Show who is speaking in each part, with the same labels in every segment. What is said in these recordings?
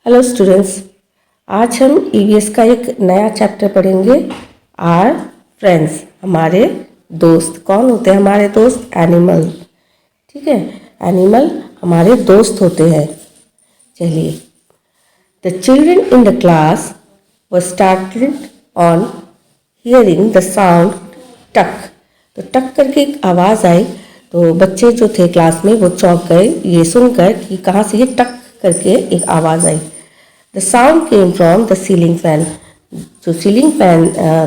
Speaker 1: Hello students, आज हम EVS का एक नया चैप्टर पढ़ेंगे। आर फ्रेंड्स, हमारे दोस्त। कौन होते हैं हमारे दोस्त? एनिमल। ठीक है, एनिमल हमारे दोस्त होते हैं। चलिए, the children in the class were started on hearing the sound टक। तो टक करके एक आवाज़ आई, तो बच्चे जो थे क्लास में वो चौंक गए ये सुनकर कि कहाँ से ये टक करके एक आवाज़ आई। The sound came from the ceiling fan. जो सीलिंग फैन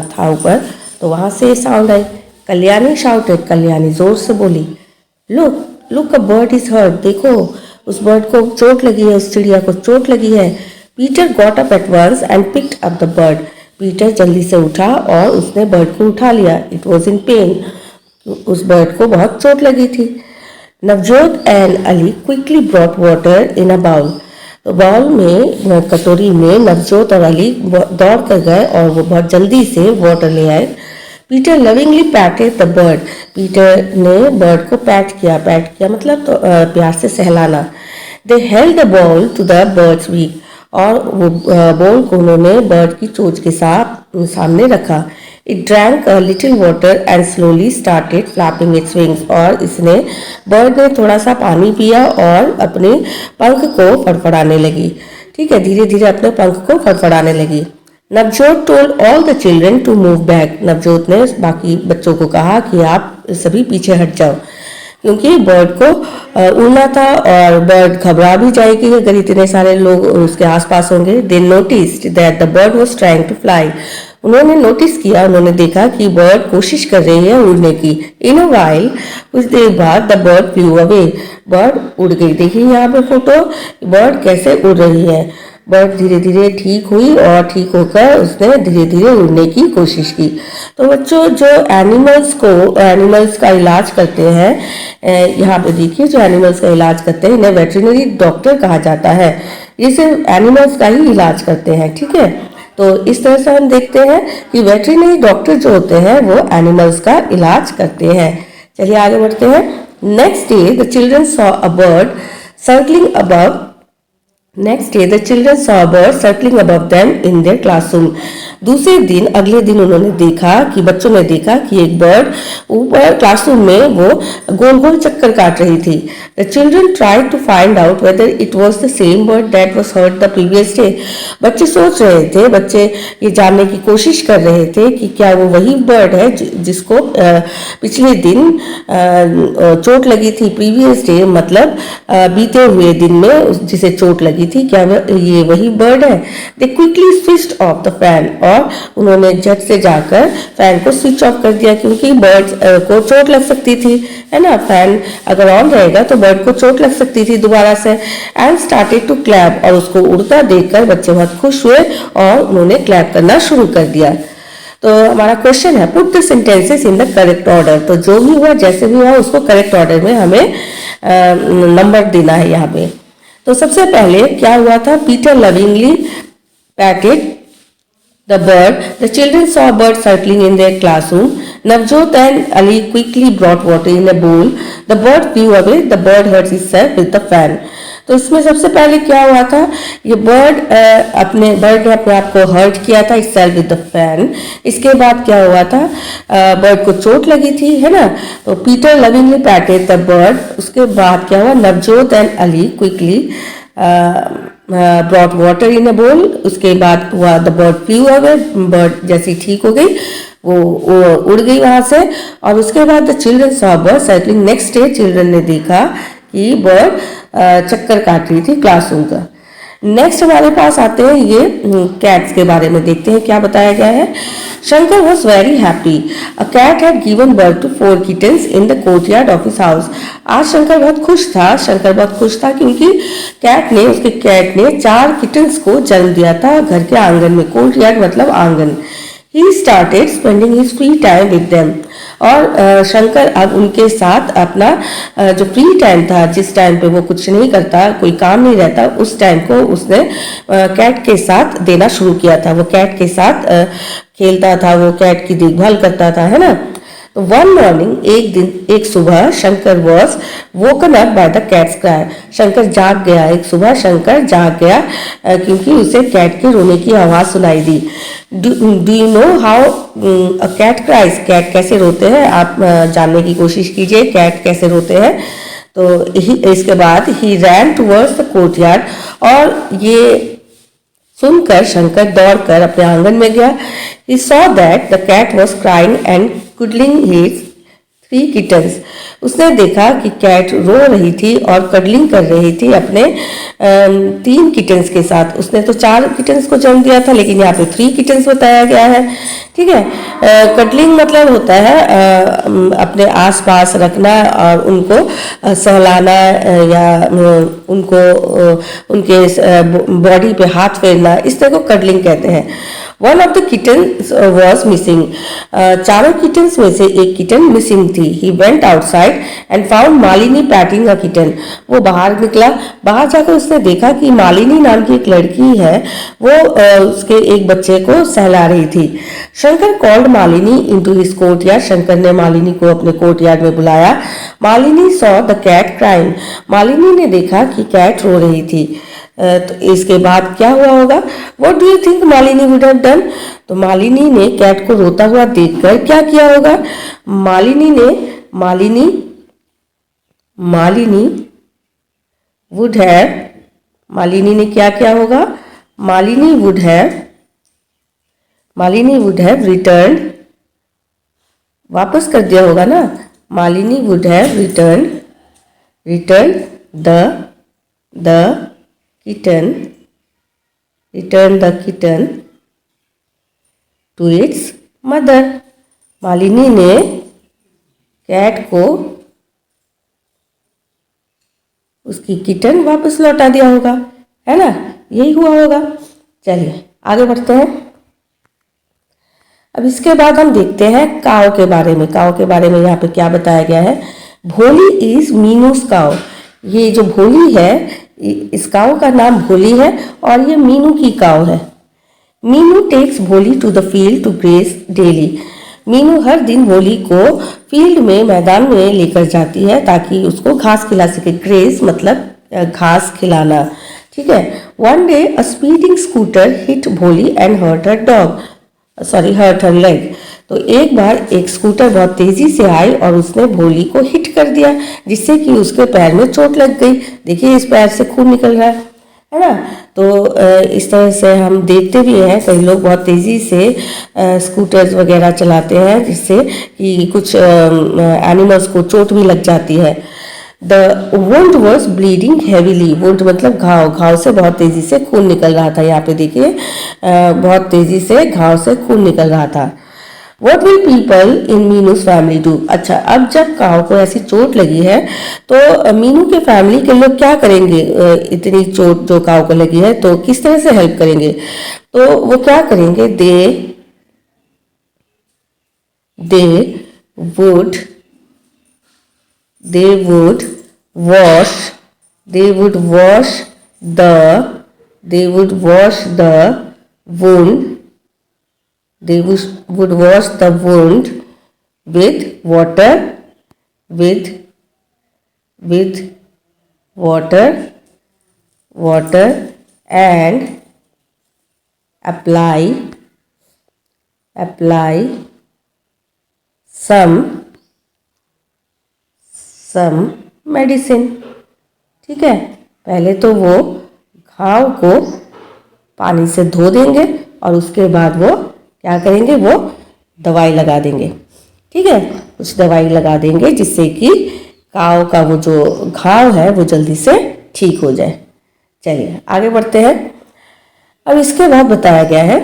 Speaker 1: था ऊपर, तो वहाँ से साउंड आई। कल्याणी शाउटेड, कल्याणी जोर से बोली, look look a bird is hurt. देखो, उस बर्ड को चोट लगी है, उस चिड़िया को चोट लगी है। Peter got up at once and picked up the bird. पीटर जल्दी से उठा और उसने बर्ड को उठा लिया। It was in pain. उस बर्ड को बहुत चोट लगी थी। Navjot and Ali quickly brought water in a bowl. तो बाउल में, कटोरी में नवजोत और अली दौड़ कर गए और वो बहुत जल्दी से वाटर ले आए। Peter lovingly patted the bird. Peter ने बर्ड को पैट किया मतलब तो प्यार से सहलाना। They held the bowl to the bird's beak. और वो बॉल को उन्होंने बर्ड की चोंच के साथ सामने रखा। It drank a little water and slowly started flapping its wings. और इसने, बर्ड ने थोड़ा सा पानी पिया और अपने पंख को फड़फड़ाने लगी। ठीक है, धीरे धीरे अपने पंख को फड़फड़ाने लगी। Navjot told all the children to move back. Navjot ने बाकी बच्चों को कहा कि आप सभी पीछे हट जाओ, क्योंकि बर्ड को उड़ना था और बर्ड घबरा भी जाएगी अगर इतने सारे लोग उसके आसपास होंगे। They noticed that the bird was trying to fly. उन्होंने नोटिस किया, उन्होंने देखा कि बर्ड कोशिश कर रही है उड़ने की। इन अ वाइल, कुछ देर बाद the bird flew away. Bird उड़ गई। देखिए यहाँ पे फोटो, बर्ड कैसे उड़ रही है। बर्ड धीरे धीरे ठीक हुई और ठीक होकर उसने धीरे धीरे उड़ने की कोशिश की। तो बच्चों, जो एनिमल्स का इलाज करते हैं, यहाँ पे देखिए, जो एनिमल्स का इलाज करते हैं इन्हें वेटरिनरी डॉक्टर कहा जाता है। ये सिर्फ एनिमल्स का ही इलाज करते हैं। ठीक है, तो इस तरह से हम देखते हैं कि वेटरिनरी डॉक्टर जो होते हैं वो एनिमल्स का इलाज करते हैं। चलिए आगे बढ़ते हैं। Next day the children saw a bird circling above. Next day the children saw a bird circling above them in their classroom. दूसरे दिन, अगले दिन उन्होंने देखा कि बच्चों ने देखा कि एक बर्ड ऊपर क्लासरूम में वो गोल गोल चक्कर काट रही थी। The children tried to find out whether it was the same bird that was hurt the previous day. बच्चे सोच रहे थे, बच्चे ये जानने की कोशिश कर रहे थे कि क्या वो वही बर्ड है जिसको पिछले दिन चोट लगी थी। प्रीवियस डे मतलब बीते हुए दिन में जिसे चोट लगी थी, क्या ये वही बर्ड है। दे quickly switched off the fan. और उन्होंने झट से जाकर फैन को स्विच ऑफ कर दिया, क्योंकि बर्ड को चोट लग सकती थी, है ना। फैन अगर ऑन रहेगा तो बर्ड को चोट लग सकती थी दोबारा से। And started to clap. और उसको उड़ता देखकर बच्चे बहुत खुश हुए और उन्होंने क्लैप करना शुरू कर दिया। तो हमारा क्वेश्चन है, put the sentences in the correct order. तो जो भी हुआ, जैसे भी हुआ, उसको करेक्ट ऑर्डर में हमें नंबर देना है यहाँ पे। तो सबसे पहले क्या हुआ था? Peter lovingly पैटेड the bird. The children saw a bird circling in their classroom. Navjot and Ali quickly brought water in a bowl. The bird flew away. The bird hurt itself with the fan. तो इसमें सबसे पहले क्या हुआ था? ये bird ने अपने आप को हर्ट किया था, itself with the fan. इसके बाद क्या हुआ था? बर्ड को चोट लगी थी, है ना। तो Peter lovingly patted the bird. उसके बाद क्या हुआ? Navjot and Ali quickly brought water in a bowl. उसके बाद हुआ the bird flew away. Bird जैसी ठीक हो गई, वो उड़ गई वहां से। और उसके बाद the children saw bird circling. Next day children ने देखा कि बर्ड चक्कर काट रही थी क्लासरूम का। नेक्स्ट हमारे पास आते हैं, ये कैट्स के बारे में देखते हैं क्या बताया गया है। Shankar was very happy. A cat had given birth to 4 kittens in the courtyard of his house. आज शंकर बहुत खुश था क्योंकि उसके कैट ने 4 किटन्स को जन्म दिया था घर के आंगन में। कोर्टयार्ड मतलब आंगन। He started spending his free time with them. और शंकर अब उनके साथ अपना जो फ्री टाइम था, जिस टाइम पे वो कुछ नहीं करता, कोई काम नहीं रहता, उस टाइम को उसने कैट के साथ देना शुरू किया था। वो कैट के साथ खेलता था, वो कैट की देखभाल करता था, है ना। तो वन मॉर्निंग, एक सुबह Shankar was woken up by the cats cry. Shankar जाग गया, एक सुबह शंकर जाग गया क्योंकि उसे कैट के रोने की आवाज़ सुनाई दी। Do you know how a cat cries? Cat कैसे रोते हैं आप जानने की कोशिश कीजिए, कैट कैसे रोते हैं। तो इसके बाद ही रैन टूवर्ड्स द कोर्टयार्ड, और ये सुनकर शंकर दौड़कर अपने आंगन में गया। He saw that the cat was crying and cuddling his 3 kittens. उसने देखा कि कैट रो रही थी और कडलिंग कर रही थी अपने 3 किटन्स के साथ। उसने तो 4 किटन्स को जन्म दिया था, लेकिन यहाँ पे 3 किटन्स बताया गया है। ठीक है, कडलिंग मतलब होता है अपने आसपास रखना और उनको सहलाना या उनको उनके बॉडी पे हाथ फेरना, इस तरह को कडलिंग कहते हैं। One of the kittens was missing. चारों किटन्स में से एक किटन मिसिंग थी। He went outside and found Malini patting a kitten. वो बाहर निकला, बाहर जाकर उसने देखा कि मालिनी नाम की एक लड़की है, वो उसके एक बच्चे को सहला रही थी। Shankar called Malini into his courtyard. Shankar ने मालिनी को अपने कोर्टयार्ड में बुलाया। Malini saw the cat crying. Malini ने देखा कि कैट रो रही थी। तो इसके बाद क्या हुआ होगा? What do you think Malini would have done? तो मालिनी ने कैट को रोता हुआ देखकर क्या किया होगा? मालिनी ने क्या किया होगा? मालिनी वुड हैव रिटर्न, वापस कर दिया होगा ना। Malini would have return the kitten to its mother. Malini ने कैट को उसकी किटन वापस लौटा दिया होगा, है ना? यही हुआ होगा। चलिए आगे बढ़ते हैं। अब इसके बाद हम देखते हैं काव के बारे में। काव के बारे में यहाँ पे क्या बताया गया है? भोली इज मीनूस काव। ये जो भोली है, इस काव का नाम भोली है और ये मीनू की काव है। Meenu takes Bholi to the field to graze daily. Meenu हर दिन भोली को फील्ड में, मैदान में लेकर जाती है ताकि उसको घास खिला सके। ग्रेस मतलब घास खिलाना। ठीक है। वन डे अ स्पीडिंग स्कूटर हिट भोली एंड हर्ट हर लेग। तो एक बार एक स्कूटर बहुत तेजी से आई और उसने भोली को हिट कर दिया, जिससे कि उसके पैर में चोट लग गई। देखिए इस पैर से खून निकल रहा है ना। तो इस तरह से हम देखते भी हैं कई लोग बहुत तेज़ी से स्कूटर्स वगैरह चलाते हैं, जिससे कि कुछ एनिमल्स को चोट भी लग जाती है। The wound was bleeding heavily. Wound मतलब घाव, घाव से बहुत तेज़ी से खून निकल रहा था। यहाँ पे देखिए बहुत तेज़ी से घाव से खून निकल रहा था। What will people in मीनू's family do? अच्छा, अब जब काव को ऐसी चोट लगी है तो मीनू के फैमिली के लोग क्या करेंगे? इतनी चोट जो काव को लगी है तो किस तरह से हेल्प करेंगे? तो वो क्या करेंगे? they would wash the wound. They would wash the wound with water and apply some medicine. ठीक है, पहले तो वो घाव को पानी से धो देंगे और उसके बाद वो क्या करेंगे? वो दवाई लगा देंगे। ठीक है, कुछ दवाई लगा देंगे जिससे कि काव का वो जो घाव है वो जल्दी से ठीक हो जाए। चलिए आगे बढ़ते हैं। अब इसके बाद बताया गया है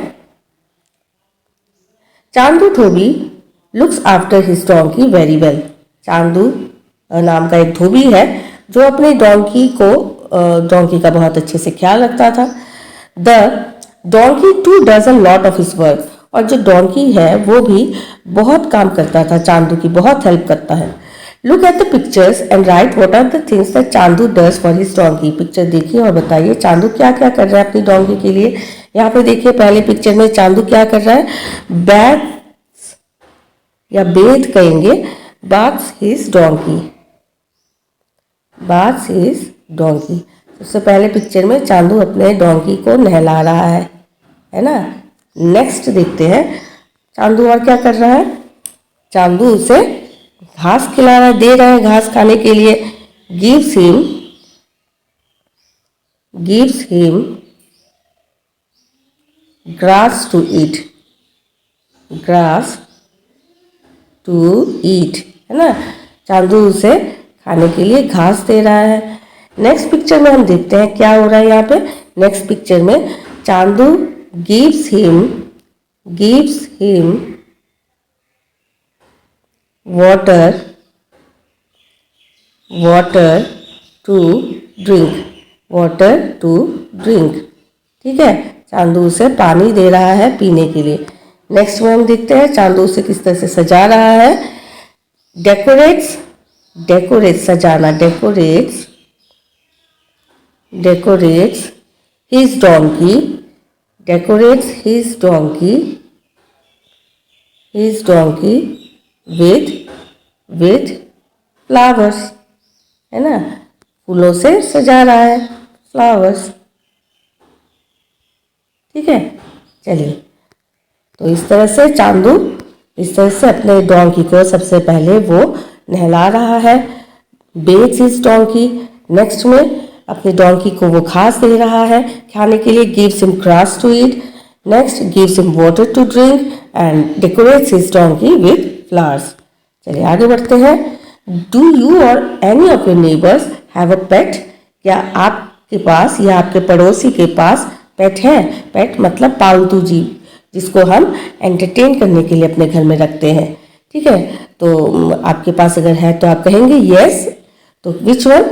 Speaker 1: Chandu dhobi looks after his donkey very well. Chandu नाम का एक धोबी है जो अपने डोंकी का बहुत अच्छे से ख्याल रखता था। The donkey too does a lot of his work. और जो डोंकी है वो भी बहुत काम करता था, चांदू की बहुत हेल्प करता है। Look at the pictures and write what are the things that Chandu does for his donkey. Picture देखिए और बताइए चांदू क्या क्या कर रहा है अपनी डोंकी के लिए। यहाँ पे देखिए पहले पिक्चर में चांदू क्या कर रहा है? या बेथ कहेंगे, baths his donkey, baths his donkey. सबसे पहले पिक्चर में चांदू अपने डोंकी को नहला रहा है ना। नेक्स्ट देखते हैं चांदू और क्या कर रहा है। चांदू उसे घास खिला रहा है, दे रहा है घास खाने के लिए। Gives him grass to eat, grass to eat, है ना। चांदू उसे खाने के लिए घास दे रहा है। नेक्स्ट पिक्चर में हम देखते हैं क्या हो रहा है यहाँ पे। नेक्स्ट पिक्चर में Chandu gives him water to drink, water to drink, ठीक है। चांदू उसे पानी दे रहा है पीने के लिए। नेक्स्ट में हम देखते हैं चांदू उसे किस तरह से सजा रहा है। डेकोरेट्स, सजाना, decorates his donkey, decorates his donkey with flowers, है ना। फूलों से सजा रहा है, फ्लावर्स, ठीक है। चलिए, तो इस तरह से चांदू इस तरह से अपने डोंकी को सबसे पहले वो नहला रहा है, बेथ्स हिज डोंकी। नेक्स्ट में अपनी डोंकी को वो घास दे रहा है खाने के लिए, gives him grass to eat. Next gives him water to drink and decorates his donkey with flowers. चलिए आगे बढ़ते हैं। Do you or any of your neighbours have a pet? क्या आपके पास या आपके पड़ोसी के पास पेट है? पेट मतलब पालतू जीव, जिसको हम एंटरटेन करने के लिए अपने घर में रखते हैं, ठीक है। तो आपके पास अगर है तो आप कहेंगे यस। तो विच वन?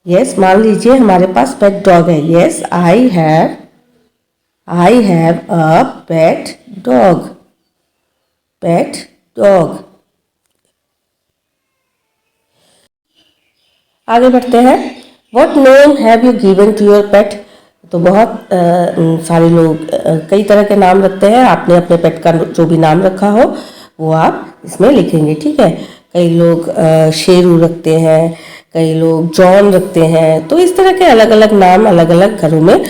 Speaker 1: यस, मान लीजिए हमारे पास पेट डॉग है। Yes, I have a pet dog, आगे बढ़ते हैं। What name have you given to your pet? तो बहुत सारे लोग कई तरह के नाम रखते हैं। आपने अपने पेट का जो भी नाम रखा हो वो आप इसमें लिखेंगे, ठीक है। कई लोग शेरू रखते हैं, कई लोग जॉन रखते हैं। तो इस तरह के अलग अलग नाम अलग अलग घरों में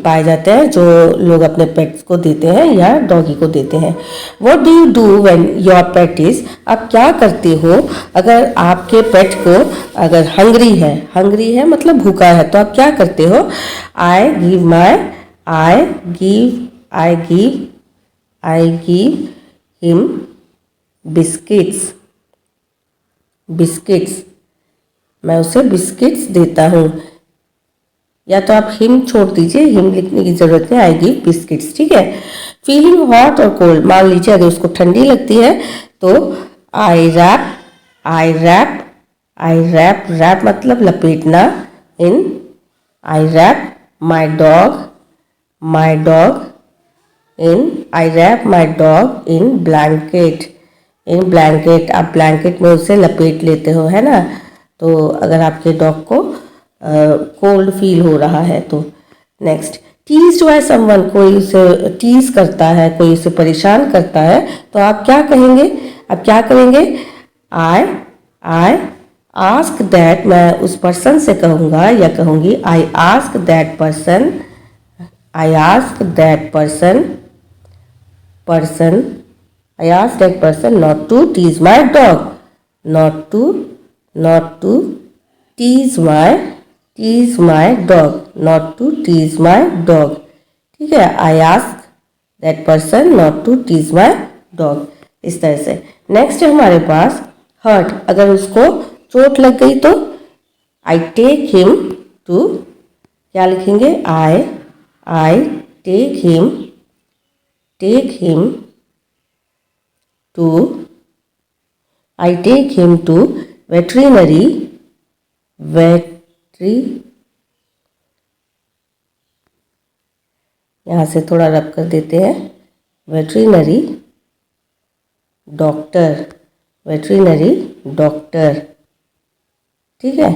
Speaker 1: पाए जाते हैं जो लोग अपने पेट्स को देते हैं या डॉगी को देते हैं। What do you do when your pet is? आप क्या करते हो अगर आपके पेट को अगर हंग्री है मतलब भूखा है, तो आप क्या करते हो? आई गिव हिम बिस्किट्स, मैं उसे बिस्किट्स देता हूँ। या तो आप हिम छोड़ दीजिए, हिम लिखने की जरूरत नहीं, आई गिव बिस्किट्स, ठीक है। फीलिंग हॉट और कोल्ड, मान लीजिए अगर उसको ठंडी लगती है तो आई रैप मतलब लपेटना। I wrap my dog in blanket, आप ब्लैंकेट में उसे लपेट लेते हो, है ना। तो अगर आपके डॉग को कोल्ड फील हो रहा है तो। नेक्स्ट, टीज्ड बाय समवन, कोई उसे टीज करता है, कोई उसे परेशान करता है, तो आप क्या कहेंगे? आप क्या करेंगे? आई आस्क दैट, मैं उस पर्सन से कहूँगा या कहूँगी I ask that person not to tease my dog, not to tease my dog, not to tease my dog, ठीक है। I ask that person not to tease my dog, इस तरह से। नेक्स्ट है हमारे पास हर्ट, अगर उसको चोट लग गई तो I take him to, क्या लिखेंगे? I take him to veterinary, यहाँ से थोड़ा रब कर देते हैं, वेटरिनरी डॉक्टर, ठीक है।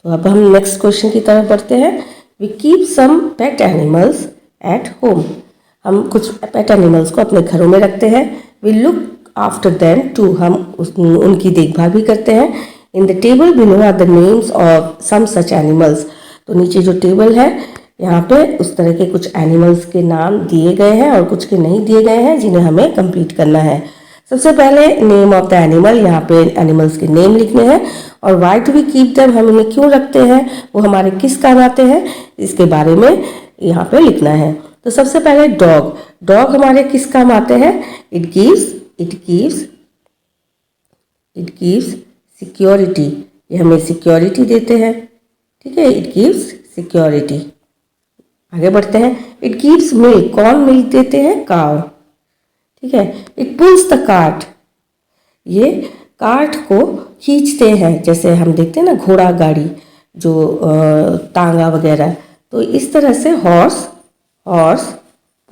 Speaker 1: तो अब हम नेक्स्ट क्वेश्चन की तरफ बढ़ते हैं। We keep some pet animals at home, हम कुछ पेट एनिमल्स को अपने घरों में रखते हैं। We look after them too, हम उनकी देखभाल भी करते हैं। In the table below are the names of some such animals, तो नीचे जो टेबल है यहाँ पे उस तरह के कुछ एनिमल्स के नाम दिए गए हैं और कुछ के नहीं दिए गए हैं जिन्हें हमें कंप्लीट करना है। सबसे पहले नेम ऑफ द एनिमल, यहाँ पे एनिमल्स के नेम लिखने हैं। और why do we keep them, हम इन्हें क्यों रखते हैं, वो हमारे किस काम आते हैं, इसके बारे में यहाँ पे लिखना है। तो सबसे पहले डॉग, डॉग हमारे किस काम आते हैं। इट गिव्स सिक्योरिटी, ये हमें सिक्योरिटी देते हैं, ठीक है। It gives security. आगे बढ़ते हैं। इट गिव्स मिल्क, कौन मिल्क देते हैं, काउ, ठीक है। इट पुल्स द कार्ट, ये कार्ट को खींचते हैं, जैसे हम देखते हैं ना घोड़ा गाड़ी जो तांगा वगैरह, तो इस तरह से horse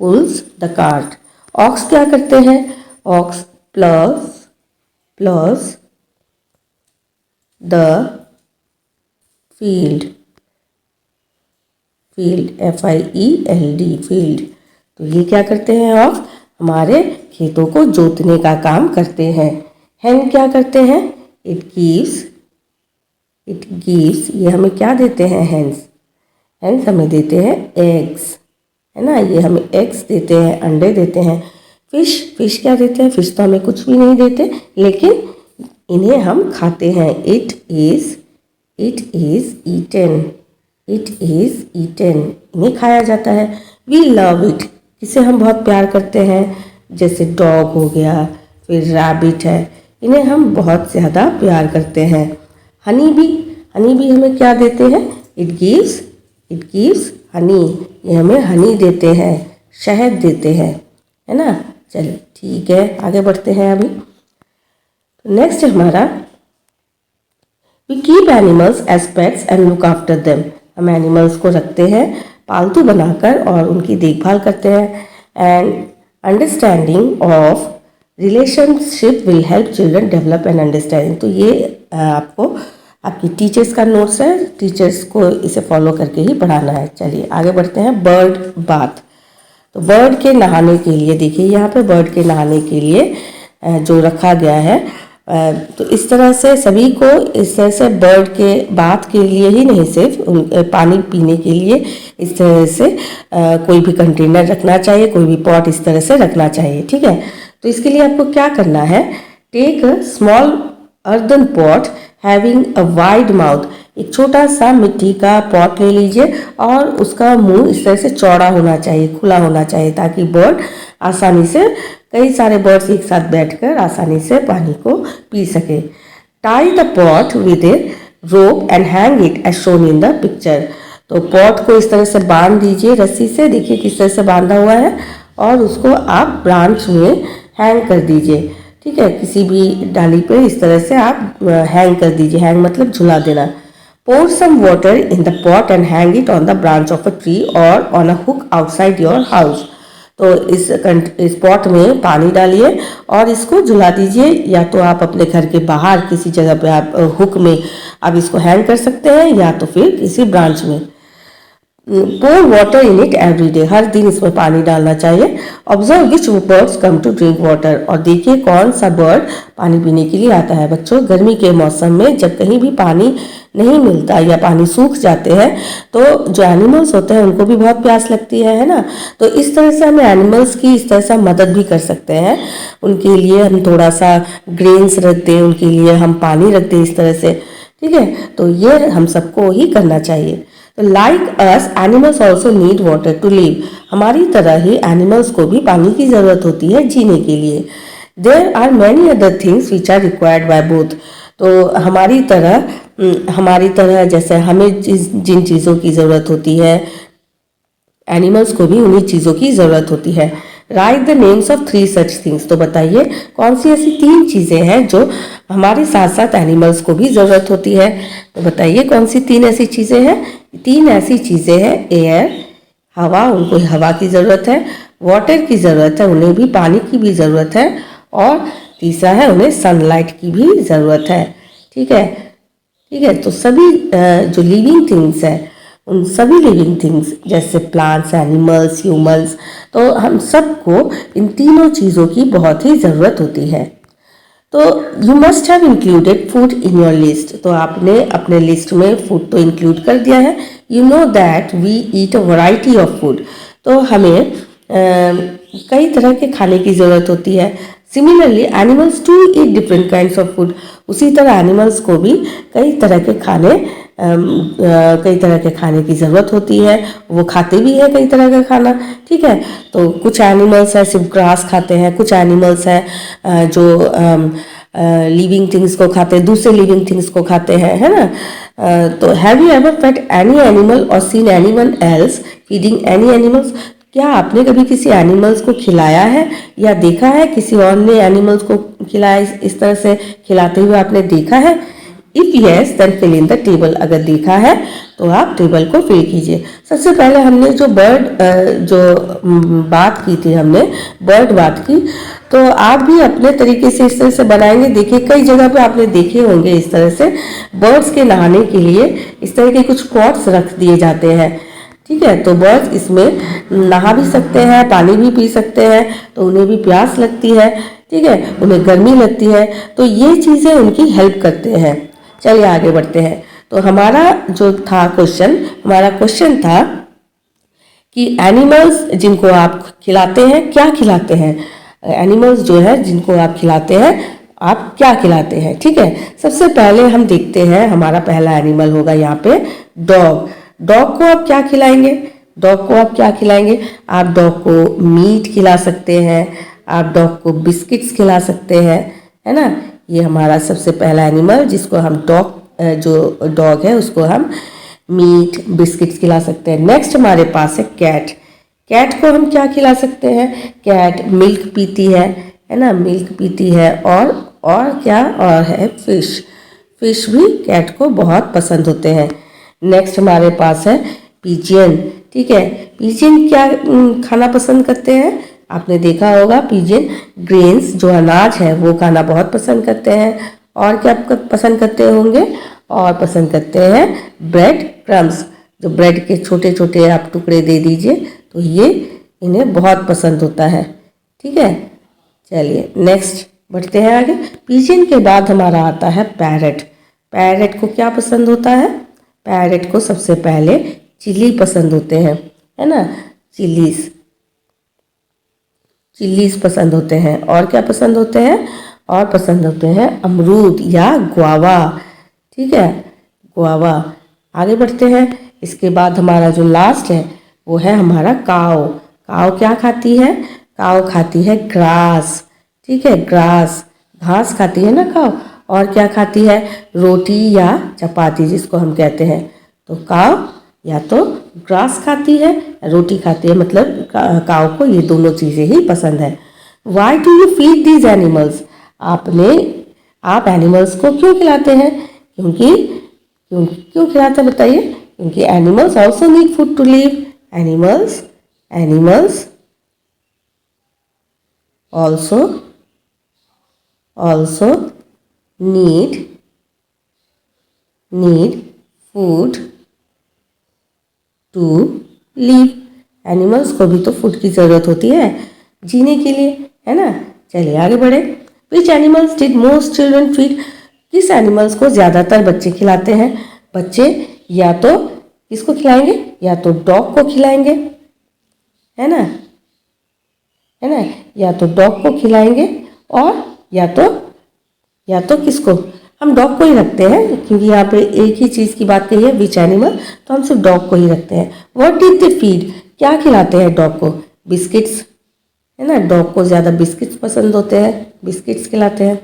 Speaker 1: pulls the cart. Ox क्या करते हैं, ox plus the field FIELD field, तो ये क्या करते हैं, ऑक्स हमारे खेतों को जोतने का काम करते हैं। हैन क्या करते हैं, इट गिव्स, ये हमें क्या देते हैं, हैंस हमें देते हैं एग्स, है ना, ये हमें एग्स देते हैं, अंडे देते हैं। फिश क्या देते हैं, फिश तो हमें कुछ भी नहीं देते, लेकिन इन्हें हम खाते हैं। इट इज ईटन, इन्हें खाया जाता है। वी लव इट, इसे हम बहुत प्यार करते हैं, जैसे डॉग हो गया, फिर रैबिट है, इन्हें हम बहुत ज़्यादा प्यार करते हैं। हनी भी हमें क्या देते हैं, इट गिव्स हनी, ये हमें हनी देते हैं, शहद देते हैं, है ना। चलिए ठीक है, आगे बढ़ते हैं। अभी नेक्स्ट हमारा, we keep animals as pets and look after them, हम एनिमल्स को रखते हैं पालतू बनाकर और उनकी देखभाल करते हैं। And understanding of relationship will help children develop an understanding, तो ये आपको आपकी टीचर्स का नोट्स है, टीचर्स को इसे फॉलो करके ही पढ़ाना है। चलिए आगे बढ़ते हैं। बर्ड बाथ, तो बर्ड के नहाने के लिए, देखिए यहाँ पे बर्ड के नहाने के लिए जो रखा गया है, तो इस तरह से सभी को, इस तरह से बर्ड के बाथ के लिए ही नहीं, सिर्फ पानी पीने के लिए इस तरह से कोई भी कंटेनर रखना चाहिए, कोई भी पॉट इस तरह से रखना चाहिए, ठीक है। तो इसके लिए आपको क्या करना है, take a small earthen pot having a wide mouth, एक छोटा सा मिट्टी का पॉट ले लीजिए और उसका मुंह इस तरह से चौड़ा होना चाहिए, खुला होना चाहिए, ताकि बर्ड आसानी से, कई सारे बर्ड्स एक साथ बैठकर आसानी से पानी को पी सके। Tie the pot with a rope and hang it as shown in the picture, तो पॉट को इस तरह से बांध दीजिए रस्सी से, देखिए किस तरह से बांधा हुआ है, और उसको आप ब्रांच में हैंग कर दीजिए, ठीक है। किसी भी डाली पे इस तरह से आप हैंग कर दीजिए, हैंग मतलब झुला देना। Pour some water in the pot and hang it on the branch of a tree or on a hook outside your house, तो इस पॉट में पानी डालिए और इसको झुला दीजिए, या तो आप अपने घर के बाहर किसी जगह पे आप हुक में आप इसको हैंग कर सकते हैं, या तो फिर किसी ब्रांच में। Pour water in it every day, हर दिन इसमें पानी डालना चाहिए। Observe which birds come to drink water, और देखिए कौन सा बर्ड पानी पीने के लिए आता है। बच्चों, गर्मी के मौसम में जब कहीं भी पानी नहीं मिलता या पानी सूख जाते हैं, तो जो एनिमल्स होते हैं उनको भी बहुत प्यास लगती है ना। तो इस तरह से हमें एनिमल्स की इस तरह से मदद भी कर सकते हैं, उनके लिए हम थोड़ा सा ग्रेन्स रख दें, उनके लिए हम पानी रख दें इस तरह से, ठीक है। तो ये हम सबको ही करना चाहिए। तो like us animals also need water to live, हमारी तरह ही एनिमल्स को भी पानी की ज़रूरत होती है जीने के लिए। There are many other things which are required by both, तो हमारी तरह जैसे हमें जिन चीज़ों की ज़रूरत होती है, एनिमल्स को भी उन्हीं चीज़ों की ज़रूरत होती है। Right the names of 3 such things, तो बताइए कौन सी ऐसी 3 चीज़ें हैं जो हमारे साथ साथ एनिमल्स को भी ज़रूरत होती है। तो बताइए कौन सी 3 ऐसी चीज़ें हैं। 3 ऐसी चीज़ें हैं, एयर, हवा, उनको हवा की ज़रूरत है, वाटर की ज़रूरत है, उन्हें भी पानी की भी ज़रूरत है, और तीसरा है उन्हें सनलाइट की भी ज़रूरत है, ठीक है। तो सभी जो लिविंग थिंग्स है उन सभी लिविंग थिंग्स जैसे प्लांट्स, एनिमल्स, ह्यूमंस, तो हम सबको इन तीनों चीज़ों की बहुत ही ज़रूरत होती है। तो you must have included food in your list, तो आपने अपने लिस्ट में फूड तो इंक्लूड कर दिया है। You know that we eat a variety of food, तो हमें कई तरह के खाने की ज़रूरत होती है। Similarly animals too eat different kinds of food, उसी तरह एनिमल्स को भी कई तरह के खाने की ज़रूरत होती है, वो खाते भी हैं कई तरह का खाना। ठीक है, तो कुछ एनिमल्स हैं सिर्फ ग्रास खाते हैं, कुछ एनिमल्स हैं जो लिविंग थिंग्स को खाते हैं, दूसरे लिविंग थिंग्स को खाते हैं, है ना। तो have you ever fed any animal or seen anyone else feeding any animals, क्या आपने कभी किसी एनिमल्स को खिलाया है या देखा है किसी और ने एनिमल्स को खिलाया, इस तरह से खिलाते हुए आपने देखा है? If yes then fill in the table, अगर देखा है तो आप टेबल को फिल कीजिए। सबसे पहले हमने जो बात की थी, हमने बर्ड बात की, तो आप भी अपने तरीके से इस तरह से बनाएंगे। देखिए कई जगह पे आपने देखे होंगे इस तरह से बर्ड्स के नहाने के लिए इस तरह के कुछ पॉट्स रख दिए जाते हैं। ठीक है, तो बर्ड्स इसमें नहा भी सकते हैं, पानी भी पी सकते हैं, तो उन्हें भी प्यास लगती है। ठीक है, उन्हें गर्मी लगती है, तो ये चीज़ें उनकी हेल्प करते हैं। चलिए आगे बढ़ते हैं। तो हमारा जो था क्वेश्चन, हमारा क्वेश्चन था कि एनिमल्स जिनको आप खिलाते हैं क्या खिलाते हैं, एनिमल्स जो है जिनको आप खिलाते हैं आप क्या खिलाते हैं। ठीक है, सबसे पहले हम देखते हैं, हमारा पहला एनिमल होगा यहाँ पे डॉग। डॉग को आप क्या खिलाएंगे? डॉग को आप क्या खिलाएंगे? आप डॉग को मीट खिला सकते हैं, आप डॉग को बिस्किट्स खिला सकते हैं, है ना। ये हमारा सबसे पहला एनिमल जिसको हम जो डॉग है उसको हम मीट बिस्किट्स खिला सकते हैं। नेक्स्ट हमारे पास है कैट। कैट को हम क्या खिला सकते हैं? कैट मिल्क पीती है ना, मिल्क पीती है। और क्या और है? फिश। फिश भी कैट को बहुत पसंद होते हैं। नेक्स्ट हमारे पास है पिजियन। ठीक है, पिजियन क्या खाना पसंद करते हैं? आपने देखा होगा पिजियन ग्रेन्स जो अनाज है वो खाना बहुत पसंद करते हैं। और क्या पसंद करते होंगे? और पसंद करते हैं ब्रेड क्रम्स, जो ब्रेड के छोटे छोटे आप टुकड़े दे दीजिए तो ये इन्हें बहुत पसंद होता है। ठीक है, चलिए नेक्स्ट बढ़ते हैं आगे। पिजियन के बाद हमारा आता है पैरट। पैरट को क्या पसंद होता है? पैरट को सबसे पहले चिल्ली पसंद होते हैं, है ना, चिल्लीज पसंद होते हैं। और क्या पसंद होते हैं? और पसंद होते हैं अमरूद या गुआवा। ठीक है, गुआवा। आगे बढ़ते हैं। इसके बाद हमारा जो लास्ट है वो है हमारा काऊ। काऊ क्या खाती है? काऊ खाती है ग्रास। ठीक है, ग्रास, घास खाती है ना काऊ। और क्या खाती है? रोटी या चपाती जिसको हम कहते हैं। तो काऊ या तो ग्रास खाती है या रोटी खाती है, मतलब काऊ को ये दोनों चीज़ें ही पसंद है। Why do you feed these animals, आप एनिमल्स को क्यों खिलाते हैं? क्यों खिलाते हैं बताइए? क्योंकि animals also need food to live. Animals also need food to live। Animals को भी तो फूड की ज़रूरत होती है जीने के लिए, है ना। चलिए आगे बढ़े। Which animals did most children feed, किस एनिमल्स को ज़्यादातर बच्चे खिलाते हैं? बच्चे या तो किसको खिलाएंगे? या तो डॉग को खिलाएंगे, है ना, या तो डॉग को खिलाएंगे, और या तो किसको? हम डॉग को ही रखते हैं क्योंकि यहाँ पे एक ही चीज़ की बात कही है विच एनिमल, तो हम सिर्फ डॉग को ही रखते हैं। व्हाट डिड दे फीड, क्या खिलाते हैं डॉग को? बिस्किट्स, है ना, डॉग को ज़्यादा बिस्किट्स पसंद होते हैं, बिस्किट्स खिलाते हैं।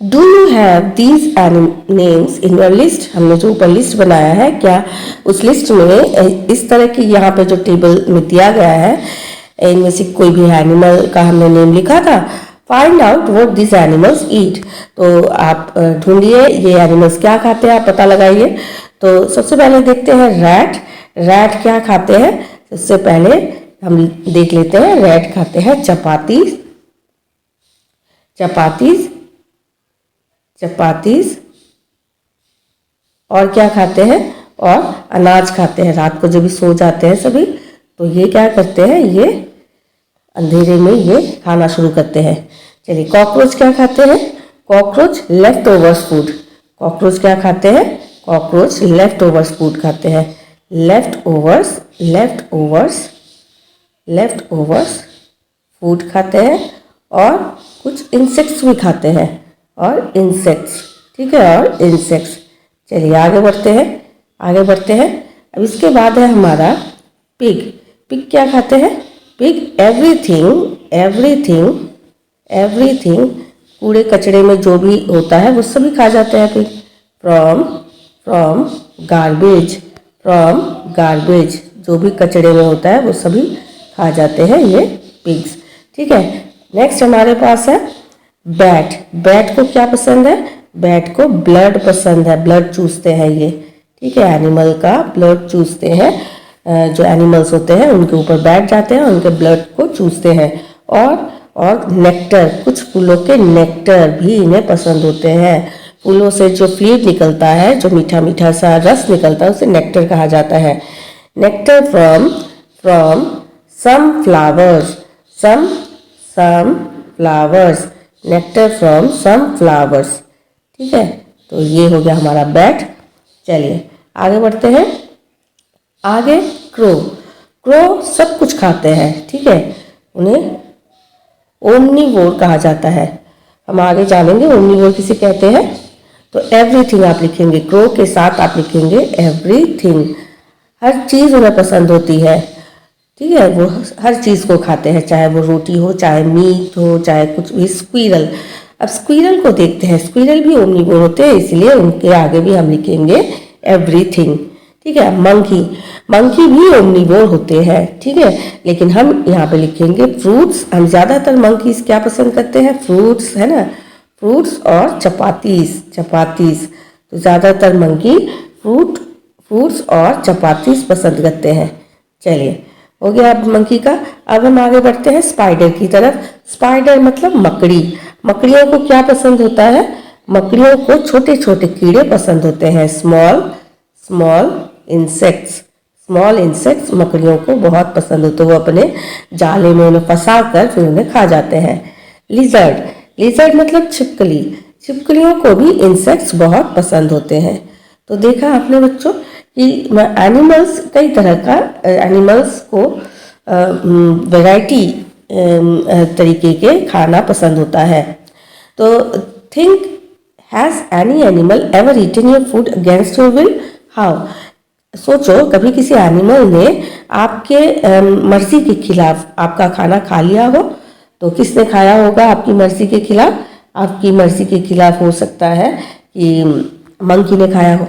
Speaker 1: Do you have these names in your list, हमने जो ऊपर लिस्ट बनाया है क्या उस लिस्ट में इस तरह की यहाँ पे जो टेबल में दिया गया है इनमें से कोई भी एनिमल का हमने नेम लिखा था? Find out what this animals eat, तो आप ढूंढिए ये एनिमल्स क्या खाते हैं, आप पता लगाइए। तो सबसे पहले देखते हैं रैट। रैट क्या खाते हैं? सबसे पहले हम देख लेते हैं। रैट खाते हैं चपातीज, और क्या खाते हैं, और अनाज खाते हैं। रात को जब भी सो जाते हैं सभी, तो ये क्या करते हैं, ये अंधेरे में ये खाना शुरू करते हैं। चलिए, कॉकरोच क्या खाते हैं, cockroach left overs food. Cockroach क्या खाते हैं, कॉकरोच लेफ्ट ओवर्स फूड खाते हैं। लेफ्ट ओवर्स फूड खाते हैं, और कुछ इंसेक्ट्स भी खाते हैं, और इंसेक्ट्स, ठीक है, और इंसेक्ट्स। चलिए आगे बढ़ते हैं। अब इसके बाद है हमारा पिग। पिग क्या खाते हैं, पिग एवरीथिंग कूड़े कचड़े में जो भी होता है वो सभी खा जाते हैं पिग। फ्रॉम गार्बेज जो भी कचड़े में होता है वो सभी खा जाते हैं ये पिग्स, ठीक है। नेक्स्ट हमारे पास है बैट। बैट को क्या पसंद है, बैट को ब्लड पसंद है, ब्लड चूसते हैं ये, ठीक है। एनिमल का ब्लड चूसते हैं, जो एनिमल्स होते हैं उनके ऊपर बैठ जाते हैं, उनके ब्लड को चूसते हैं। और नेक्टर, कुछ फूलों के नेक्टर भी इन्हें पसंद होते हैं। फूलों से जो फ्लूइड निकलता है, जो मीठा मीठा सा रस निकलता है, उसे नेक्टर कहा जाता है। Nectar from some flowers, nectar from some flowers, ठीक है। तो ये हो गया हमारा बैट। चलिए आगे बढ़ते हैं। आगे क्रो सब कुछ खाते हैं, ठीक है। उन्हें ओमनीवोर कहा जाता है। हम आगे जानेंगे ओमनीवोर किसे कहते हैं। तो एवरीथिंग आप लिखेंगे, क्रो के साथ आप लिखेंगे एवरीथिंग। हर चीज़ उन्हें पसंद होती है, ठीक है। वो हर चीज़ को खाते हैं, चाहे वो रोटी हो, चाहे मीट हो, चाहे कुछ भी। स्क्विरल, अब स्क्विरल को देखते हैं। स्क्विरल भी ओमनीवोर होते हैं, इसलिए उनके आगे भी हम लिखेंगे एवरीथिंग, ठीक है। मंकी भी ओमनीवोर होते हैं, ठीक है, लेकिन हम यहाँ पे लिखेंगे फ्रूट्स। हम ज़्यादातर मंकीज क्या पसंद करते हैं, फ्रूट्स, है ना, फ्रूट्स और चपातीस। तो ज़्यादातर मंकी फ्रूट्स और चपातीस पसंद करते हैं। चलिए हो गया अब मंकी का। अब हम आगे बढ़ते हैं स्पाइडर की तरफ। स्पाइडर मतलब मकड़ी। मकड़ियों को क्या पसंद होता है, मकड़ियों को छोटे छोटे कीड़े पसंद होते हैं। स्मॉल इंसेक्ट्स मकड़ियों को बहुत पसंद होते हैं। वो अपने जाले में उन्हें फंसा कर फिर उन्हें खा जाते हैं। लिजर्ड मतलब छिपकली। छिपकलियों को भी इंसेक्ट्स बहुत पसंद होते हैं। तो देखा आपने बच्चों कि एनिमल्स, कई तरह का एनिमल्स को वैरायटी तरीके के खाना पसंद होता है। तो think, has any animal ever eaten your food against your will? How? सोचो, कभी किसी एनिमल ने आपके मर्जी के खिलाफ आपका खाना खा लिया हो, तो किसने खाया होगा आपकी मर्जी के खिलाफ? आपकी मर्जी के खिलाफ हो सकता है कि मंकी ने खाया हो,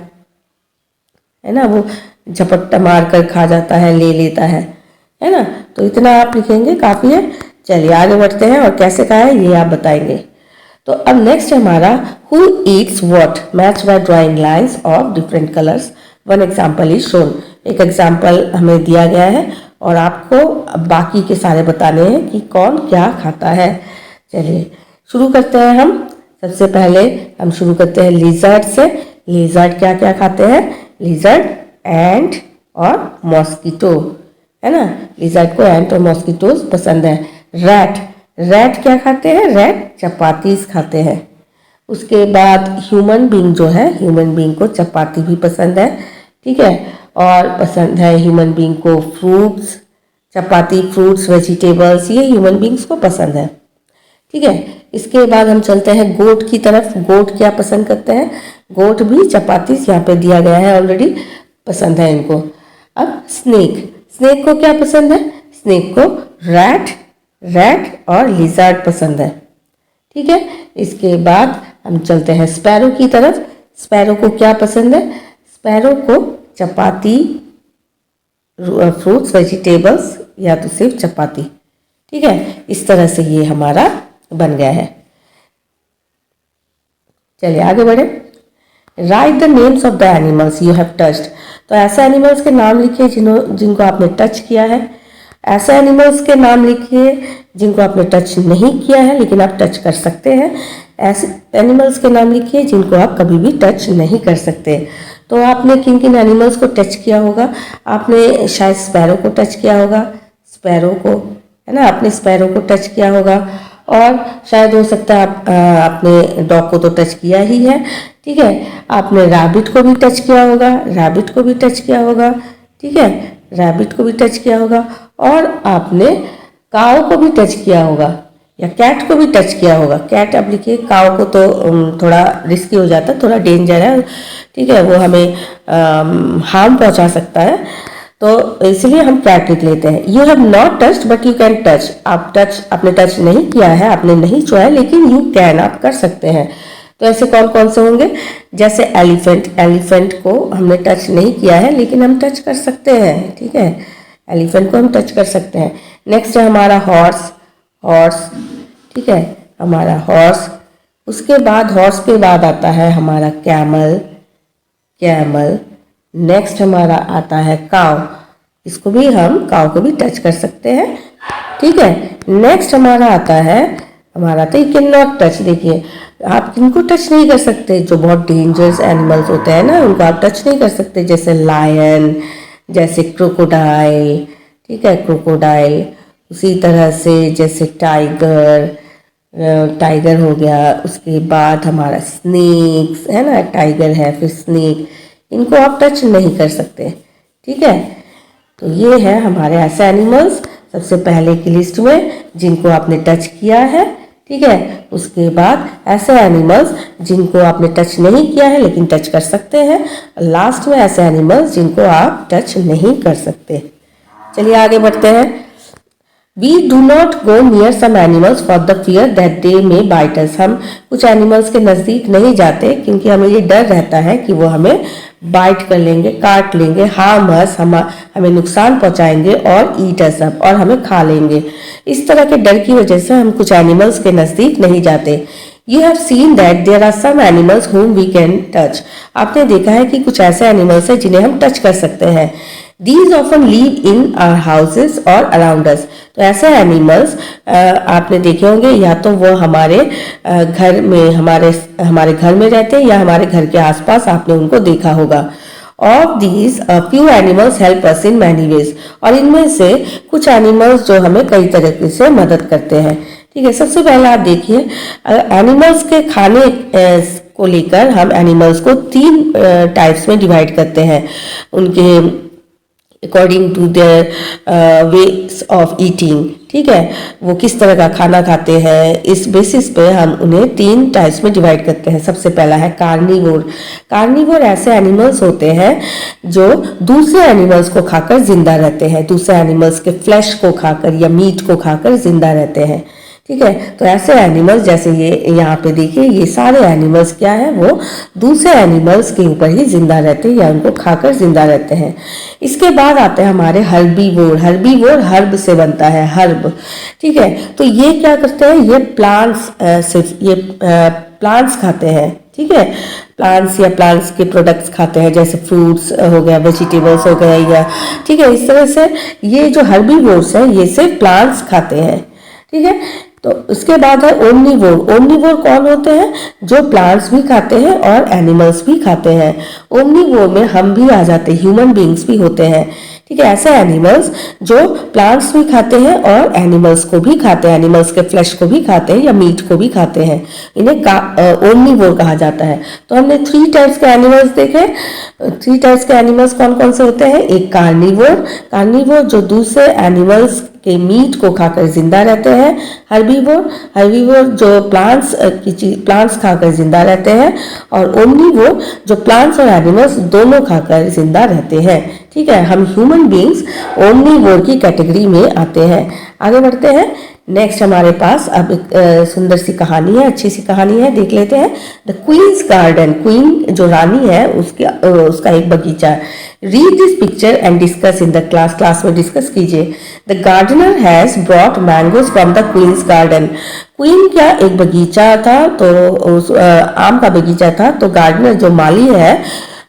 Speaker 1: है ना, वो झपट्टा मार कर खा जाता है, ले लेता है ना। तो इतना आप लिखेंगे, काफ़ी है। चलिए आगे बढ़ते हैं, और कैसे खाया है ये आप बताएंगे। तो अब नेक्स्ट हमारा who Yeats what, match by drawing lines of different colours, one example is shown. एक एग्जाम्पल हमें दिया गया है और आपको अब बाकी के सारे बताने हैं कि कौन क्या खाता है। चलिए शुरू करते हैं हम। सबसे पहले हम शुरू करते हैं लिजर्ड से। लिजर्ड क्या क्या खाते हैं? लिजर्ड एंट और मॉस्किटो, है ना। लिजर्ड को एंट और मॉस्किटोज पसंद है। रैट क्या खाते हैं? रैट चपातीस खाते हैं। उसके बाद ह्यूमन बींग जो है, ह्यूमन बींग को चपाती भी पसंद है, ठीक है। और पसंद है ह्यूमन बींग को फ्रूट्स, चपाती, फ्रूट्स, वेजिटेबल्स, ये ह्यूमन बींग्स को पसंद है, ठीक है। इसके बाद हम चलते हैं गोट की तरफ। गोट क्या पसंद करते हैं? गोट भी चपातीस, यहाँ पे दिया गया है ऑलरेडी, पसंद है इनको। अब स्नेक को क्या पसंद है? स्नेक को रैट और लिजर्ड पसंद है, ठीक है। इसके बाद हम चलते हैं स्पैरो की तरफ। स्पैरो को क्या पसंद है? स्पैरो को चपाती, फ्रूट्स, वेजिटेबल्स, या तो सिर्फ चपाती, ठीक है। इस तरह से ये हमारा बन गया है। चलिए आगे बढ़े। Right the names of the animals you have touched. तो ऐसे एनिमल्स के नाम लिखिए जिनको आपने टच किया है। ऐसे एनिमल्स के नाम लिखिए जिनको आपने टच नहीं किया है लेकिन आप टच कर सकते हैं। ऐसे एनिमल्स के नाम लिखिए जिनको आप कभी भी टच नहीं कर सकते। तो आपने किन किन एनिमल्स को टच किया होगा? आपने शायद स्पैरो को टच किया होगा, स्पैरो को, है ना, आपने स्पैरो को टच किया होगा। और शायद हो सकता है आपने डॉग को तो टच किया ही है, ठीक है। आपने रैबिट को भी टच किया होगा, रैबिट को भी टच किया होगा, ठीक है, रैबिट को भी टच किया होगा। और आपने काऊ को भी टच किया होगा या कैट को भी टच किया होगा। कैट अब लिखिए, काऊ को तो थोड़ा रिस्की हो जाता है, थोड़ा डेंजर है, ठीक है, वो हमें हार्म पहुंचा सकता है, तो इसलिए हम कैट लिख लेते हैं। You have not touched but you can touch. आपने टच नहीं किया है, आपने नहीं छुआ है, लेकिन यू कैन, आप कर सकते हैं। तो ऐसे कौन कौन से होंगे? जैसे एलिफेंट, एलिफेंट को हमने टच नहीं किया है लेकिन हम टच कर सकते हैं, ठीक है, एलिफेंट को हम टच कर सकते हैं। नेक्स्ट है हमारा हॉर्स, हॉर्स, ठीक है, हमारा हॉर्स। उसके बाद हॉर्स के बाद आता है हमारा कैमल, कैमल। नेक्स्ट हमारा आता है काव, इसको भी हम, काव को भी टच कर सकते हैं, ठीक है। नेक्स्ट हमारा आता है, हमारा तो यू कैन नॉट टच। देखिए, आप किनको टच नहीं कर सकते? जो बहुत डेंजरस एनिमल्स होते हैं ना, उनको आप टच नहीं कर सकते, जैसे लायन, जैसे क्रोकोडाइल, ठीक है, क्रोकोडाइल। उसी तरह से जैसे टाइगर, टाइगर हो गया। उसके बाद हमारा स्नेक्स है ना, टाइगर है, फिर स्नेक, इनको आप टच नहीं कर सकते, ठीक है। तो ये है हमारे ऐसे एनिमल्स सबसे पहले की लिस्ट में जिनको आपने टच किया है, ठीक है। उसके बाद ऐसे एनिमल्स जिनको आपने टच नहीं किया है लेकिन टच कर सकते हैं। लास्ट में ऐसे एनिमल्स जिनको आप टच नहीं कर सकते। चलिए आगे बढ़ते हैं। We do not go near some animals for the fear that they may bite us. हम कुछ एनिमल्स के नज़दीक नहीं जाते क्योंकि हमें ये डर रहता है कि वो हमें बाइट कर लेंगे, काट लेंगे, हार्म अस, हमें नुकसान पहुंचाएंगे, और ईट अस अप, और हमें खा लेंगे। इस तरह के डर की वजह से हम कुछ एनिमल्स के नज़दीक नहीं जाते। You have seen that there are some animals whom we can touch. आपने देखा है कि कुछ ऐसे एनिमल्स हैं जिन्हें हम टच कर सकते हैं। These often live in our houses or around us. तो ऐसे एनिमल्स आपने देखे होंगे, या तो वो हमारे घर में, हमारे घर में रहते हैं, या हमारे घर के आसपास आपने उनको देखा होगा। Of these, a few animals help us in many ways. और इनमें से कुछ एनिमल्स जो हमें कई तरीके से मदद करते हैं, ठीक है। सबसे पहले आप देखिए, एनिमल्स के खाने को लेकर हम एनिमल्स को 3 टाइप्स में डिवाइड करते हैं, उनके according to their ways of eating, ठीक है, वो किस तरह का खाना खाते हैं, इस बेसिस पे हम उन्हें 3 टाइप्स में डिवाइड करते हैं। सबसे पहला है कार्निवोर। कार्निवोर ऐसे एनिमल्स होते हैं जो दूसरे एनिमल्स को खाकर जिंदा रहते हैं, दूसरे एनिमल्स के फ्लैश को खाकर या मीट को खाकर जिंदा रहते हैं, ठीक है। तो ऐसे एनिमल्स, जैसे ये यहाँ पे देखिए, ये सारे एनिमल्स क्या है, वो दूसरे एनिमल्स के ऊपर ही जिंदा रहते हैं या उनको खाकर जिंदा रहते हैं। इसके बाद आते हैं हमारे हर्बीवोर। हर्बीवोर हर्ब से बनता है, हर्ब, ठीक है। तो ये क्या करते हैं, ये प्लांट्स, सिर्फ ये प्लांट्स खाते हैं, ठीक है, प्लांट्स या प्लांट्स के प्रोडक्ट्स खाते हैं, जैसे फ्रूट्स हो गया, वेजिटेबल्स हो गया, या ठीक है, इस तरह से ये जो हर्बीवोर्स है ये सिर्फ प्लांट्स खाते हैं, ठीक है। तो उसके बाद है ओमनीवोर। ओमनीवोर कौन होते हैं? जो प्लांट्स भी खाते हैं और एनिमल्स भी खाते हैं। ओमनीवोर में हम भी आ जाते हैं, ह्यूमन बींग्स भी होते हैं, ठीक है। ऐसे एनिमल्स जो प्लांट्स भी खाते हैं और एनिमल्स को भी खाते हैं, एनिमल्स के फ्लैश को भी खाते हैं या मीट को भी खाते हैं, इन्हें ओमनीवोर कहा जाता है। तो हमने 3 टाइप्स के एनिमल्स देखे। 3 टाइप्स के एनिमल्स कौन कौन से होते हैं? एक कार्निवोर, कार्निवोर जो दूसरे एनिमल्स के मीट को खाकर जिंदा रहते हैं। हर्बीवोर, हर्बीवोर जो प्लांट्स खाकर जिंदा रहते हैं। और ओमनीवोर जो प्लांट्स और एनिमल्स दोनों खाकर जिंदा रहते हैं, ठीक है। हम ह्यूमन बींग्स ओमनीवोर की कैटेगरी में आते हैं। आगे बढ़ते हैं। नेक्स्ट हमारे पास अब एक सुंदर सी कहानी है, अच्छी सी कहानी है, देख लेते हैं। द क्वींस गार्डन, क्वीन जो रानी है उसका एक बगीचा है। Read this picture and discuss in the class, class में डिस्कस कीजिए। The gardener has brought mangoes from the queen's garden. Queen क्या एक बगीचा था, तो आम का बगीचा था, तो गार्डनर जो माली है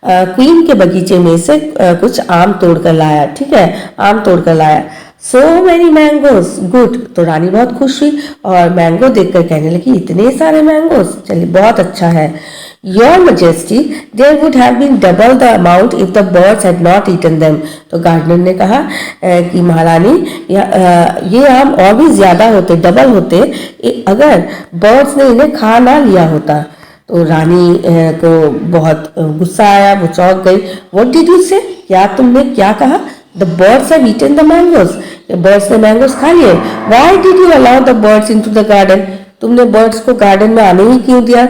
Speaker 1: क्वीन के बगीचे में से कुछ आम तोड़कर लाया, ठीक है, आम तोड़कर लाया। So many mangoes, good. तो रानी बहुत खुश हुई और मैंगो देखकर कहने लगी, इतने सारे मैंगोज, चलिए बहुत अच्छा है। Your majesty there would have been double the amount if the birds had not eaten them. तो गार्डनर ने कहा कि महारानी ये आम और भी ज्यादा होते, डबल होते अगर बर्ड्स ने इन्हें खा ना लिया होता। तो रानी को बहुत गुस्सा आया, वो चौंक गई। व्हाट डिड यू से, क्या तुमने क्या कहा? The birds have eaten the mangoes, birds ने मैंगोज खा लिए। Why did you allow the birds into the garden, तुमने बर्ड्स को गार्डन में आने ही क्यों दिया?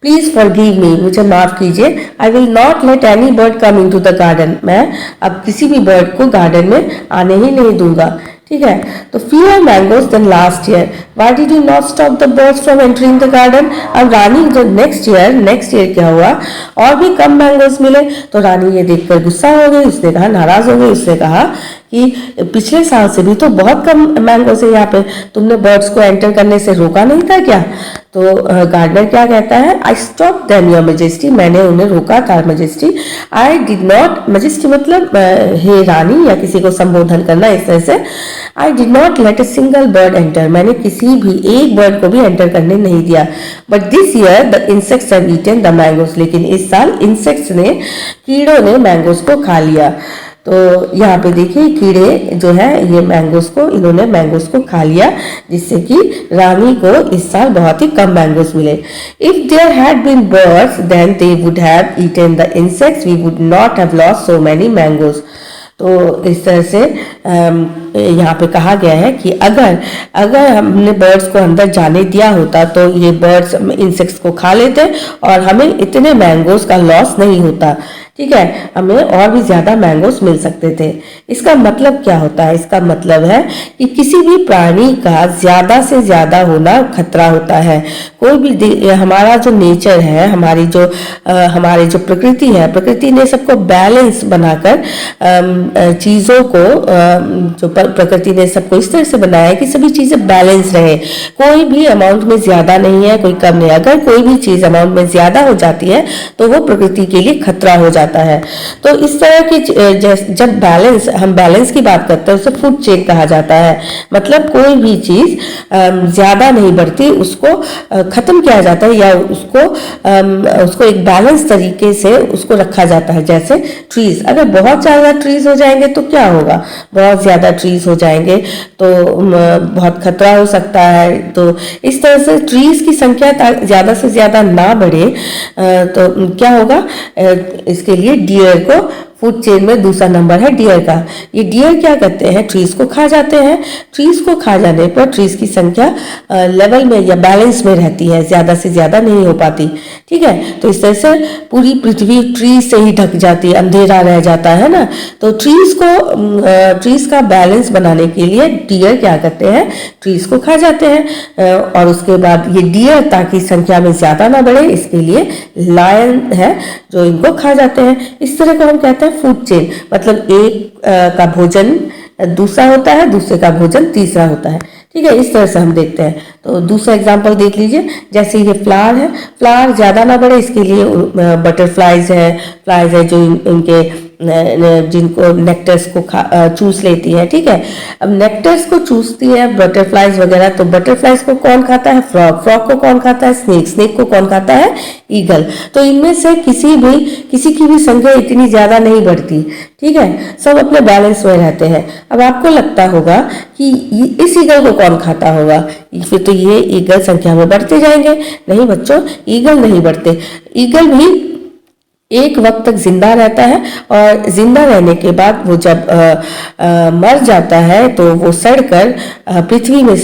Speaker 1: प्लीज फॉरगिव मी, मुझे माफ कीजिए। I will not let any bird come into the garden, मैं अब किसी भी बर्ड को गार्डन में आने ही नहीं दूंगा। ठीक है, तो fewer mangoes than last year. Why did you not stop the birds from entering the garden? अब रानी जो नेक्स्ट ईयर क्या हुआ, और भी कम मैंगोज मिले। तो रानी ये देखकर गुस्सा हो गई, उसने कहा, नाराज हो गई, उसने कहा कि पिछले साल से भी तो बहुत कम मैंगोज है यहाँ पे, तुमने बर्ड्स को एंटर करने से रोका नहीं था क्या? तो गार्डनर क्या कहता है, I stop them your majesty, मैंने उन्हें रोका था majesty. I did not, majesty मतलब हे रानी या किसी को संबोधन करना इस तरह से। I did not let a single bird enter, मैंने किसी भी एक बर्ड को भी एंटर करने नहीं दिया। But this year the insects have eaten the mangoes, लेकिन इस साल इंसेक्ट्स ने, कीड़ों ने मैंगोज को खा लिया। तो यहाँ पे देखिए कीड़े जो है ये मैंगोज को, इन्होंने मैंगोज को खा लिया, जिससे कि रानी को इस साल बहुत ही कम मैंगोज मिले। If there had been birds then they would have eaten the insects, we would not have lost so many mangoes. तो इस तरह से यहाँ पे कहा गया है कि अगर हमने बर्ड्स को अंदर जाने दिया होता तो ये बर्ड्स इंसेक्ट्स को खा लेते और हमें इतने मैंगोज का लॉस नहीं होता। ठीक है, हमें और भी ज्यादा मैंगोज मिल सकते थे। इसका मतलब क्या होता है? इसका मतलब है कि किसी भी प्राणी का ज्यादा से ज्यादा होना खतरा होता है। कोई भी हमारा जो नेचर है, हमारी जो प्रकृति है, प्रकृति ने सबको बैलेंस बनाकर चीजों को जो प्रकृति ने सबको इस तरह से बनाया है कि सभी चीजें बैलेंस रहे, कोई भी अमाउंट में ज्यादा नहीं है, कोई कम नहीं। अगर कोई भी चीज अमाउंट में ज्यादा हो जाती है तो वो प्रकृति के लिए खतरा हो जाता है। तो इस तरह की जब हम बैलेंस की बात करते हैं उसे फूड चेन कहा जाता है। मतलब कोई भी चीज ज्यादा नहीं बढ़ती, उसको खत्म किया जाता है या उसको एक बैलेंस तरीके से उसको रखा जाता है। जैसे ट्रीज, अगर बहुत ज्यादा ट्रीज हो जाएंगे तो क्या होगा? बहुत ज्यादा ट्रीज हो जाएंगे तो बहुत खतरा हो सकता है। तो इस तरह से ट्रीज की संख्या ज्यादा से ज्यादा ना बढ़े तो क्या होगा? इसके लिए डियर को फूड चेन में दूसरा नंबर है डियर का। ये डियर क्या करते हैं? ट्रीज को खा जाते हैं। ट्रीज को खा जाने पर ट्रीज की संख्या लेवल में या बैलेंस में रहती है, ज्यादा से ज्यादा नहीं हो पाती। ठीक है, तो इस तरह से पूरी पृथ्वी ट्रीज से ही ढक जाती है, अंधेरा रह जाता है ना। तो ट्रीज का बैलेंस बनाने के लिए डियर क्या करते हैं? ट्रीज को खा जाते हैं। और उसके बाद ये डियर ताकि संख्या में ज्यादा ना बढ़े इसके लिए लायन है जो इनको खा जाते हैं। इस तरह को हम कहते हैं फूड चेन। मतलब एक का भोजन दूसरा होता है, दूसरे का भोजन तीसरा होता है। ठीक है, इस तरह से हम देखते हैं। तो दूसरा एग्जांपल देख लीजिए, जैसे ये फ्लावर है, फ्लावर ज्यादा ना बढ़े इसके लिए बटरफ्लाइज है जो इनके जिनको नेक्टर्स को चूस लेती है। ठीक है, अब नेक्टर्स को चूसती है बटरफ्लाइज वगैरह, तो बटरफ्लाइज को कौन खाता है? फ्रॉग को कौन खाता है? स्नेक को कौन खाता है? ईगल। तो इनमें से किसी की भी संख्या इतनी ज्यादा नहीं बढ़ती। ठीक है, सब अपने बैलेंस में रहते हैं। अब आपको लगता होगा कि इस ईगल को कौन खाता होगा, फिर तो ये ईगल संख्या में बढ़ते जाएंगे। नहीं बच्चों, ईगल नहीं बढ़ते। ईगल भी एक वक्त तक जिंदा रहता है और जिंदा रहने के बाद वो जब मर जाता है तो वो सड़कर पृथ्वी में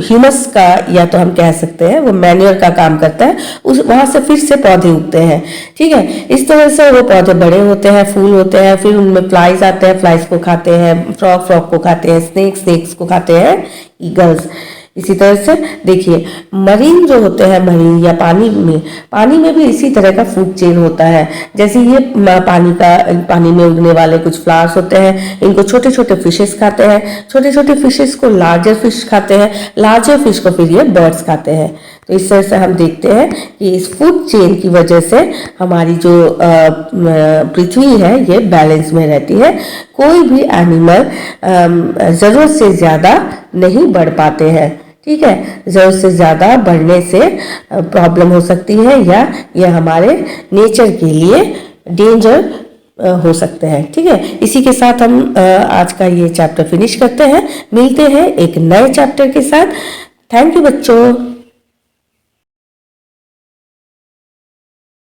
Speaker 1: ह्यूमस का, या तो हम कह सकते हैं वो मैन्योर का काम करता है। वहां से फिर से पौधे उगते हैं। ठीक है, इस तरह से वो पौधे बड़े होते हैं, फूल होते हैं, फिर उनमें फ्लाइज आते हैं, फ्लाइज को खाते हैं, फ्रॉग को खाते हैं, स्नेक्स को खाते हैं ईगल्स। इसी तरह से देखिए मरीन जो होते हैं, मरीन या पानी में भी इसी तरह का फूड चेन होता है। जैसे ये पानी में उगने वाले कुछ फ्लावर्स होते हैं, इनको छोटे छोटे फिशेस खाते हैं, छोटे छोटे फिशेस को लार्जर फिश खाते हैं, लार्जर फिश को फिर ये बर्ड्स खाते हैं। तो इस तरह से हम देखते हैं कि इस फूड चेन की वजह से हमारी जो पृथ्वी है ये बैलेंस में रहती है। कोई भी एनिमल जरूरत से ज्यादा नहीं बढ़ पाते हैं। ठीक है। ज़रूरत से ज़्यादा बढ़ने से प्रॉब्लम हो सकती है या यह हमारे नेचर के लिए डेंजर हो सकते हैं। ठीक है, इसी के साथ हम आज का ये चैप्टर फिनिश करते हैं। मिलते हैं एक नए चैप्टर के साथ। थैंक यू बच्चों।